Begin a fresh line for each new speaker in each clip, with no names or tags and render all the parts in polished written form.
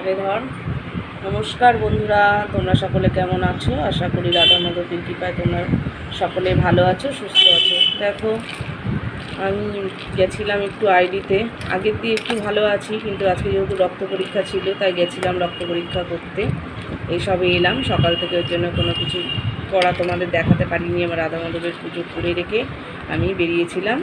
আরে ধর। নমস্কার বন্ধুরা, তোমরা সকলে কেমন আছো? আশা করি রাধা মাধবীর কৃপায় তোমরা সকলে ভালো আছো, সুস্থ আছো। দেখো, আমি গেছিলাম একটু আইডিতে। আগের দিয়ে একটু ভালো আছি, কিন্তু আজকে যেহেতু রক্ত পরীক্ষা ছিল তাই গেছিলাম রক্ত পরীক্ষা করতে। এইসবে এলাম সকাল থেকে, ওর জন্য কোনো কিছু করা তোমাদের দেখাতে পারিনি। আমার রাধা মাধবের পুজো করে রেখে আমি বেরিয়েছিলাম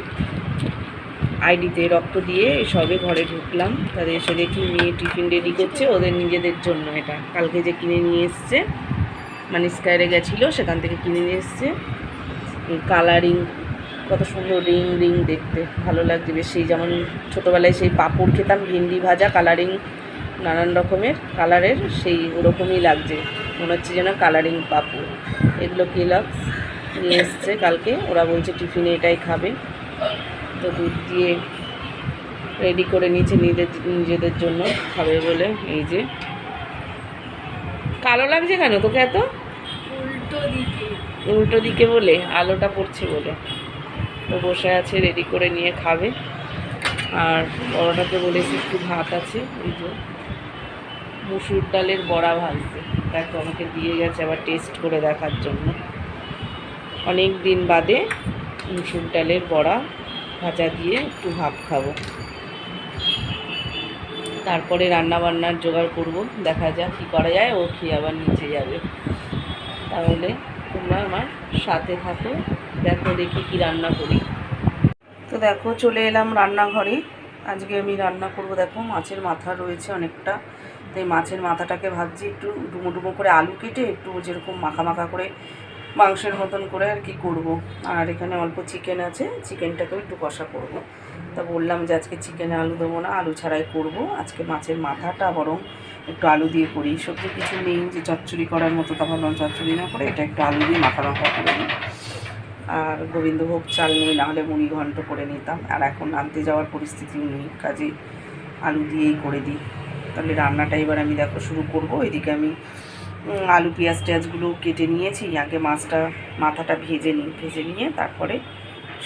আইডিতে রক্ত দিয়ে। সবে ঘরে ঢুকলাম, তাদের এসে দেখি মেয়ে টিফিন রেডি করছে ওদের নিজেদের জন্য। এটা কালকে যে কিনে নিয়ে এসছে, মানে স্কায়ারে গেছিলো সেখান থেকে কিনে নিয়ে এসছে। কালারিং কত সুন্দর, রিং রিং দেখতে ভালো লাগছে বেশ। সেই যেমন ছোটোবেলায় সেই পাঁপড় খেতাম, ভেন্ডি ভাজা, কালারিং নানান রকমের কালারের, সেই ওরকমই লাগছে। মনে হচ্ছে যেন কালারিং পাঁপড়। এগুলো কেলগস নিয়ে এসছে কালকে, ওরা বলছে টিফিনে এটাই খাবে। তো দুধ দিয়ে রেডি করে নিয়েছে নিজেদের জন্য খাবে বলে। এই যে কালো লাগছে কেন তোকে এত? উল্টো দিকে বলে, আলোটা পড়ছে বলে। তো বসে আছে, রেডি করে নিয়ে খাবে। আর বড়টাকে বলেছি একটু ভাত আছে, ওই যে মুসুর ডালের বড়া ভাজছে, তাকে আমাকে দিয়ে গেছে আবার টেস্ট করে দেখার জন্য। অনেক দিন বাদে মুসুর ডালের বড়া ভাজা দিয়ে একটু ভাত খাবো। তারপরে রান্না বান্নার জোগাড় করব, দেখা যাক কী করা যায়। ও খেয়ে আবার নিচে যাবে। তাহলে তোমরা আমার সাথে থাকো, দেখো দেখি কি রান্না করি। তো দেখো, চলে এলাম রান্নাঘরে। আজকে আমি রান্না করব, দেখো মাছের মাথা রয়েছে অনেকটা। তাই মাছের মাথাটাকে ভাবছি একটু ডুমো ডুমো করে আলু কেটে একটু যেরকম মাখা মাখা করে মাংসের মতন করে আর কি করব। আর এখানে অল্প চিকেন আছে, চিকেনটাকেও একটু কষা করব। তা বললাম যে আজকে চিকেনে আলু দেবো না, আলু ছাড়াই করব। আজকে মাছের মাথাটা বরং একটু আলু দিয়ে করি। সবজি কিছু নেই যে চচ্চড়ি করার মতো, তা ভাবলাম চচ্চড়ি না করে এটা একটু আলু দিয়ে মাখা মাখা করে নিই। আর গোবিন্দভোগ চাল নেই, নাহলে মুড়ি ঘন্ট করে নিতাম। আর এখন আনতে যাওয়ার পরিস্থিতিও নেই, কাজে আলু দিয়েই করে দিই। তাহলে রান্নাটা এবার আমি দেখো শুরু করব। এদিকে আমি আলু পেঁয়াজ টেয়াজগুলো কেটে নিয়েছি। আগে মাথাটা ভেজে নিয়ে তারপরে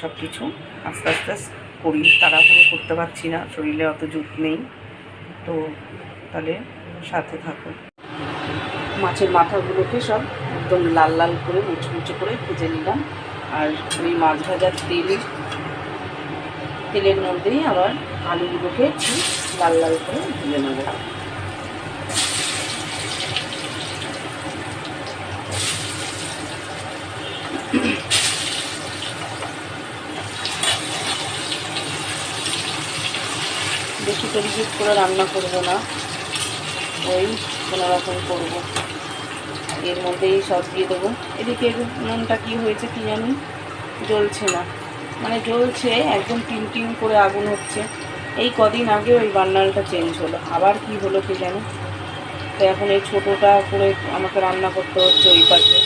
সব কিছু আস্তে আস্তে করি। তাড়াহুড়ো করতে পারছি না, শরীরে অত জুত নেই। তো তাহলে সাথে থাকো। মাছের মাথাগুলোকে সব একদম লাল লাল করে মুচমুচে করে ভেজে নিলাম। আর ওই মাছ ভাজার তেলের মধ্যেই আবার আলুগুলোকে একটু লাল লাল করে ভেজে নেব। বেশি তরিজিট করে রান্না করব না, ওই কোনোরকম করবো। এর মধ্যেই সস দিয়ে দেবো। এদিকে নুনটা কী হয়েছে কী জানি, জ্বলছে না, মানে জ্বলছে একদম টিম টিম করে আগুন হচ্ছে। এই কদিন আগে ওই বার্নারটা চেঞ্জ হলো, আবার কি হলো কে জানে। তো এখন এই ছোটোটা করে আমাকে রান্না করতে হচ্ছে ওই পাশে।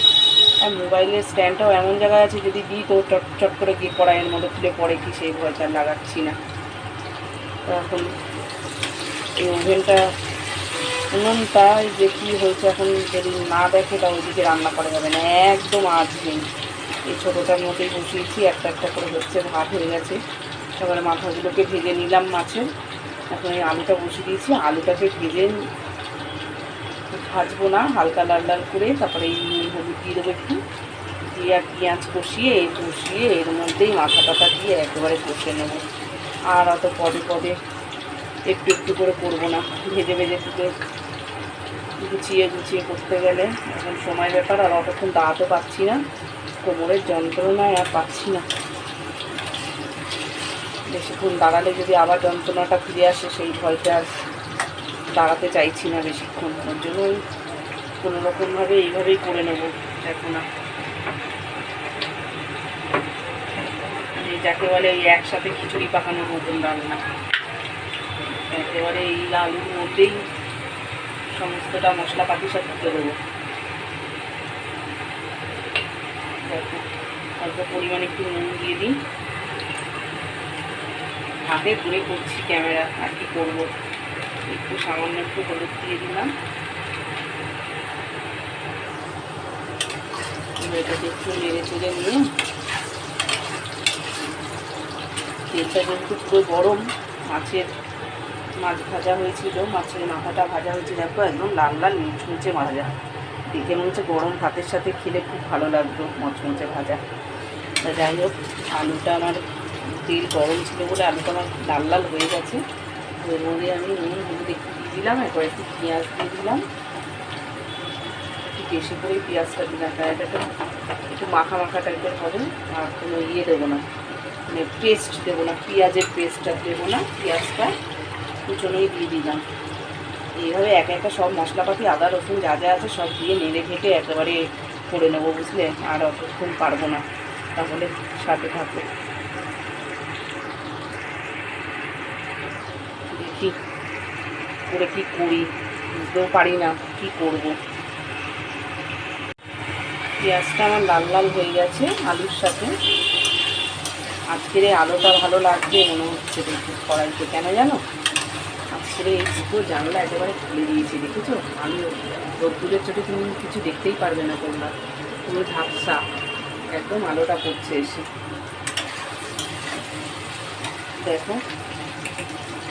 আর মোবাইলের স্ট্যান্ডটাও এমন জায়গায় আছে, যদি দিই তো চট চট করে গিয়ে কড়াইয়ের মধ্যে তুলে পড়ে কি, সেই ভয়টা লাগাচ্ছি না। তো এখন এই ওভেনটা উনুনটা যে কী হয়েছে এখন যদি না দেখে তা ওইদিকে রান্না করা যাবে না, একদম আঁচ নেই। এই ছোটোটার মধ্যেই বসিয়েছি, একটা একটা করে হচ্ছে, ভাত হয়ে গেছে। তারপরে মাথাগুলোকে ভেজে নিলাম মাছের। এখন এই আলুটা বসিয়ে দিয়েছি, আলুটাকে ভাজবো না, হালকা লাল লাল করে। তারপরে এই হলুদ দিয়ে দেবো একটু, দিয়ে আর পেঁয়াজ কষিয়ে এর মধ্যেই মাথা টাথা দিয়ে একেবারে কষে নেব। আর অত পদে পদে একটু একটু করে করবো না, ভেজে ভেজে তুলে গুছিয়ে করতে গেলে এখন সময় ব্যাপার। আর অতক্ষণ দাঁড়াতে পারছি না, কোমরের যন্ত্রণায় আর পাচ্ছি না। বেশিক্ষণ দাঁড়ালে যদি আবার যন্ত্রণাটা ফিরে আসে, সেই ভয়টা আর দাঁড়াতে চাইছি না বেশিক্ষণ। ওর জন্য কোনোরকমভাবে এইভাবেই করে নেব এখন। যাকে বলে এই একসাথে খিচুড়ি পাকানোর মতন রান্না, একেবারে এই আলুর মধ্যেই সমস্তটা মশলাপাতি সব ঢুকে দেবো। দেখো, অল্প পরিমাণে একটু নুন দিয়ে দিই। হাতে ধরে করছি ক্যামেরা, আর কি করবো। একটু সামান্য একটু হলুদ দিয়ে দিলাম। এটাকে একটু নেড়ে চেড়ে নিয়ে, তেলটা যেহেতু পুরো গরম, মাছের মাছ ভাজা হয়েছিল, মাছের মাথাটা ভাজা হয়েছে, দেখো একদম লাল লাল মুচমুচে ভাজা, দেখে মনে হচ্ছে গরম ভাতের সাথে খেলে খুব ভালো লাগতো মুচমুচে ভাজা। তা যাই হোক, আলুটা আমার তেল গরম ছিল বলে আলুটা আমার লাল লাল হয়ে গেছে। ওর মধ্যে আমি নুন হলুদ একটু দিয়ে দিলাম, এরপর একটু পেঁয়াজ দিয়ে দিলাম, একটু বেশি করে পেঁয়াজটা দিলাম, তাই এটা একটু মাখা মাখা টাইপের হবে। আর কোনো ইয়ে দেবো না, মানে পেস্ট দেবো না, পেঁয়াজের পেস্টটা দেবো না, পেঁয়াজটা কুচনোই দিয়ে দিলাম। এইভাবে একা একা সব মশলাপাতি আদা রসুন যা যা আছে সব দিয়ে নেড়ে ঘেটে একেবারে করে নেবো, বুঝলে? আর অতক্ষণ পারবো না, তাহলে সাথে থাকবে। দেখি করে কি করি, বুঝতেও পারি না কি করব। পেঁয়াজটা আমার লাল লাল হয়ে গেছে আলুর সাথে। আজকের এই আলোটা ভালো লাগবে মনে হচ্ছে দেখি কড়াইতে, কেন জানো? আজকের এই দুটো জানলা একেবারে খুলে দিয়েছি, দেখেছো? আমি রোদ্দুরের চোটে তুমি কিছু দেখতেই পারবে না তোমরা, পুরো ঝাপসা, একদম আলোটা পড়ছে এসে। দেখো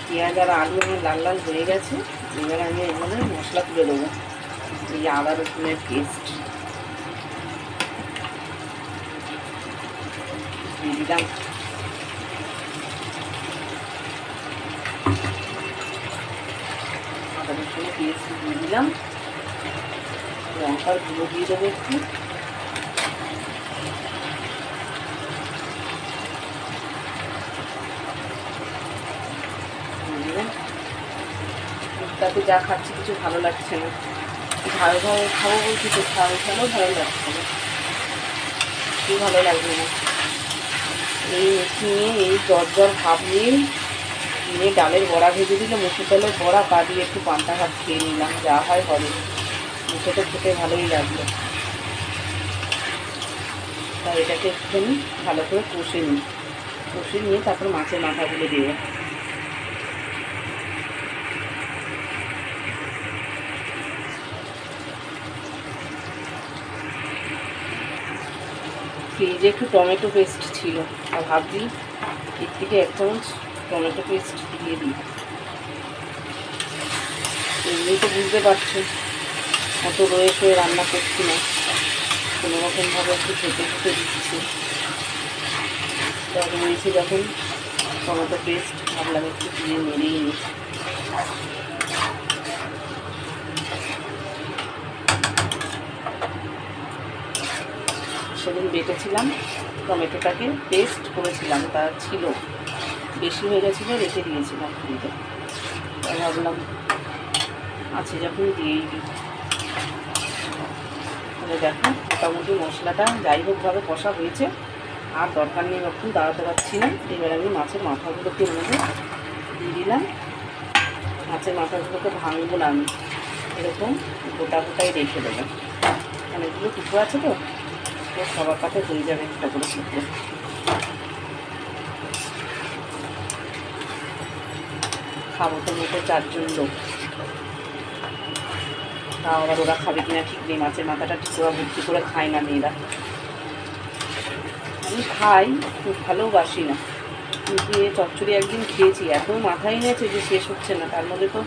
পেঁয়াজ আর আলু আমার লাল লাল হয়ে গেছে। এবার আমি এর মধ্যে মশলা তুলে দেবো, এই আদা রসুনের পেস্ট দিয়ে দিলাম, আদা রসুনের পেস্ট দিয়ে দিলাম, লঙ্কার গুঁড়ো দিয়ে দেবো একটু, তাতে যা খাচ্ছি কিছু ভালো লাগছে না, ঝাল ঝাল খাবো বলছি তো ঝাল ঝালও ভালো লাগছে না, কি ভালো লাগবে না। এই মেথি নিয়ে এই জ্বর ভাব নিয়ে ডালের বড়া ভেজে দিলে, মুসুর ডালের বড়া পা দিয়ে একটু পান্তা ভাত খেয়ে নিলাম, যা হয় হবে, মুখে তো খেতে ভালোই লাগলো। তাই এটাকে একটুখানি ভালো করে কষে নিয়ে তারপর মাছের মাথাগুলো দেবো। ফ্রিজে একটু টমেটো পেস্ট ছিল, আর ভাবছি এর থেকে 1 চামচ টমেটো পেস্ট দিয়ে দিই। এমনি তো বুঝতে পারছো অত রয়ে রান্না করছি না, কোনো রকমভাবে একটু খেতে দিচ্ছি। তখন রয়েছে যখন টমেটো পেস্ট, ভাবলাম একটু দিয়ে নেড়েই নিই। সেদিন বেটেছিলাম টমেটোটাকে, পেস্ট করেছিলাম, তা ছিল বেশি হয়ে গেছিলো, রেখে দিয়েছিলাম ফ্রিজে। তাই ভাবলাম আছে যখন দিয়েই দিই। তাহলে দেখো মোটামুটি মশলাটা যাই হোকভাবে কষা হয়েছে, আর দরকার নেই যখন দাঁড়াতে পারছি না। এবার আমি মাছের মাথাগুলোকে মধ্যে দিয়ে দিলাম। মাছের মাথাগুলোকে ভাঙবো না আমি, এরকম গোটা গোটাই রেখে দেবো, অনেকগুলো টুকরো আছে তো সবার কাছে হয়ে যাবে একটা করে টুকরো। খাবো তো মতো 4 জন লোক, তাও আবার ওরা খাবে কিনা ঠিক নেই, মাছের মাথাটা ঠিক ওরা ভর্তি করে খায় না মেয়েরা। আমি খাই, খুব ভালোবাসি না, কিন্তু এ চচ্চড়ি একদিন খেয়েছি, এত মাথায় নিয়েছে যে শেষ হচ্ছে না। তার মধ্যে তো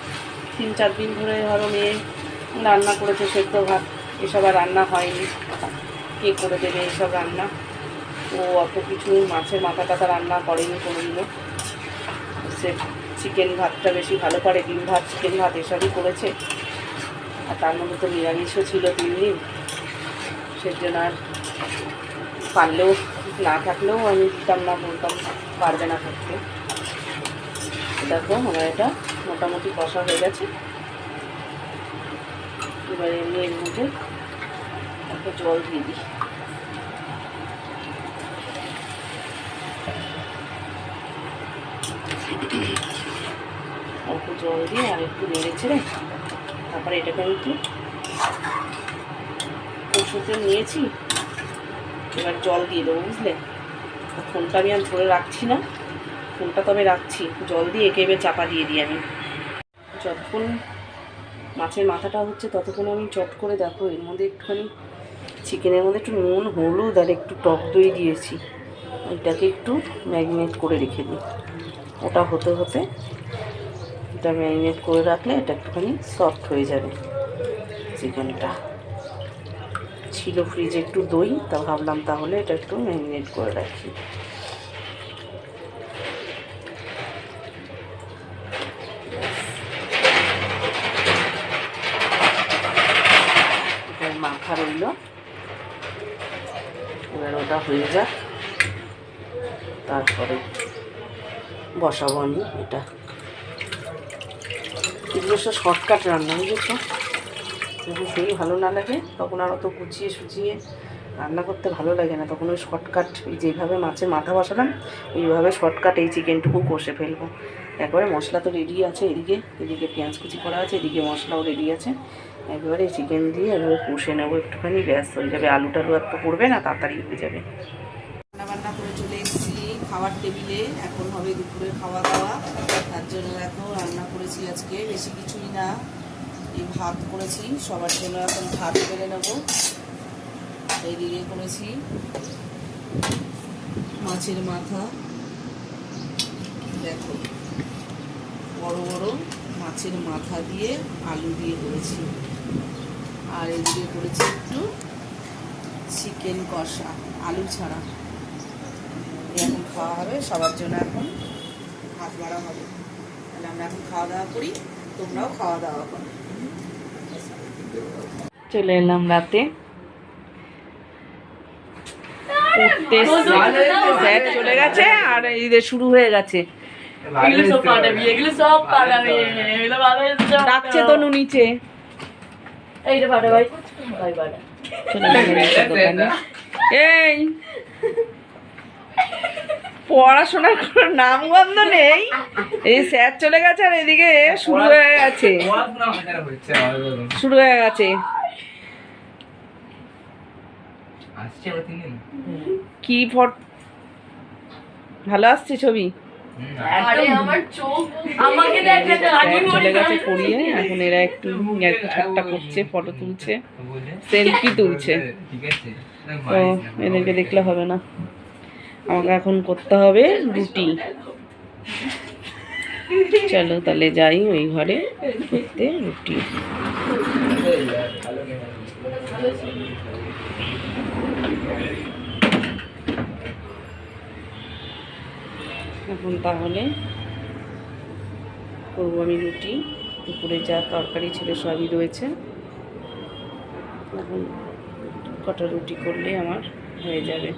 3-4 দিন ধরে ধরো মেয়ে রান্না করেছে, সেদ্ধ ভাত, এসব আর রান্না হয়নি, কে করে দেবে এইসব রান্না? ও অত কিছু মাছের মাথা টাথা রান্না করেনি কোনোদিনও। সে চিকেন ভাতটা বেশি ভালো পারে, ডিম ভাত চিকেন ভাত এসবই করেছে, আর তার মধ্যে তো নিরামিষও ছিল 3 দিন, সেজন্য আর পারলেও না থাকলেও আমি দিতাম না, বলতাম পারবে না করতে। দেখো আমার এটা মোটামুটি কষা হয়ে গেছে। এবারে আমি এর মধ্যে একটু জল দিয়ে দিই, অল্প জল দিয়ে আর একটু নেড়ে ছেড়ে তারপরে এটাকে আমি একটু কষতে নিয়েছি। এবার জল দিয়ে দেবো, বুঝলে? ফোনটা আমি আর ধরে রাখছি না, ফোনটা তবে রাখছি, জল দিয়ে একে এবার চাপা দিয়ে দিই আমি। যতক্ষণ মাছের মাথাটা হচ্ছে ততক্ষণ আমি চট করে দেখো এর মধ্যে একটুখানি চিকেনের মধ্যে একটু নুন হলুদ আর একটু টক দই দিয়েছি, এটাকে একটু ম্যারিনেট করে রেখে দিই। ওটা হতে হতে এটা ম্যারিনেট করে রাখলে এটা একটুখানি সফট হয়ে যাবে। চিকেনটা ছিল ফ্রিজে একটু দই, তা ভাবলাম তাহলে এটা একটু ম্যারিনেট করে রাখি। মাখা রইল, এবার ওটা হয়ে যাক, তারপরে বসাবো আমি এটা। এগুলো সব শর্টকাট রান্না, বুঝেছো? যখন শরীর ভালো না লাগে তখন আর অত গুছিয়ে সুচিয়ে রান্না করতে ভালো লাগে না, তখন ওই শর্টকাট, যেভাবে মাছের মাথা বসালাম ওইভাবে শর্টকাট এই চিকেনটুকু কষে ফেলবো। একবারে মশলা তো রেডি আছে, এদিকে পেঁয়াজ কুচি করা আছে, এদিকে মশলাও রেডি আছে। একবারে চিকেন দিয়ে এভাবে কষে নেবো একটুখানি, ব্যাস হয়ে যাবে। আলু টালু একটু পড়বে না, তাড়াতাড়ি হয়ে যাবে। রান্নাবান্না করে চলে এসেছি খাওয়ার টেবিলে, এখন হবে দুপুরে খাওয়া দাওয়া। তার জন্য এখন রান্না করেছি আজকে বেশি কিছুই না, এই ভাত করেছি সবার জন্য, এখন ভাত বেড়ে নেবো। এইদিকে করেছি মাছের মাথা, দেখো বড় বড় মাছের মাথা দিয়ে আলু দিয়ে করেছি। আর এদিকে করেছি একটু চিকেন কষা, আলু ছাড়া। এখন খাওয়া হবে সবার জন্য, এখন ভাত বাড়া হবে। তাহলে আমরা এখন খাওয়া দাওয়া করি, তোমরাও খাওয়া দাওয়া করো। চলে এলাম রাতে, চলে গেছে আর ঈদের শুরু হয়ে গেছে। ডাকছে তো নিচে, এই পড়াশোনার কোনো নামগন্ধ নেই, এই স্যার চলে গেছে আর এদিকে শুরু হয়ে গেছে, শুরু হয়ে গেছে। কি ফট ভালো আসছে ছবি, চলে গেছে পড়িয়ে। এখন এরা একটু ঠাট্টা করছে, ফটো তুলছে, সেলফি তুলছে। তো এদেরকে দেখলে হবে না, আমাকে এখন করতে হবে রুটি। চলো তাহলে যাই ওই ঘরে করতে রুটি। এখন তাহলে করবো আমি রুটি, দুপুরে যা তরকারি ছিল সবই রয়েছে। এখন কটা রুটি করলে আমার হয়ে যাবে।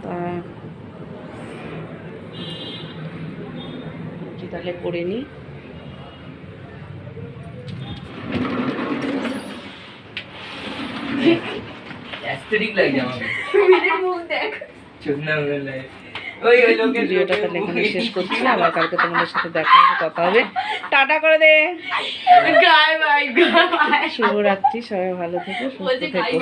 তা রুটি তাহলে করে নিই। ভিডিওটা তাহলে এখানে শেষ করছি, আবার কালকে তোমাদের সাথে দেখা হবে, কথা হবে। টাটা করে দে, শুভরাত্রি, সবাই ভালো থেকো, সুস্থ থেকো।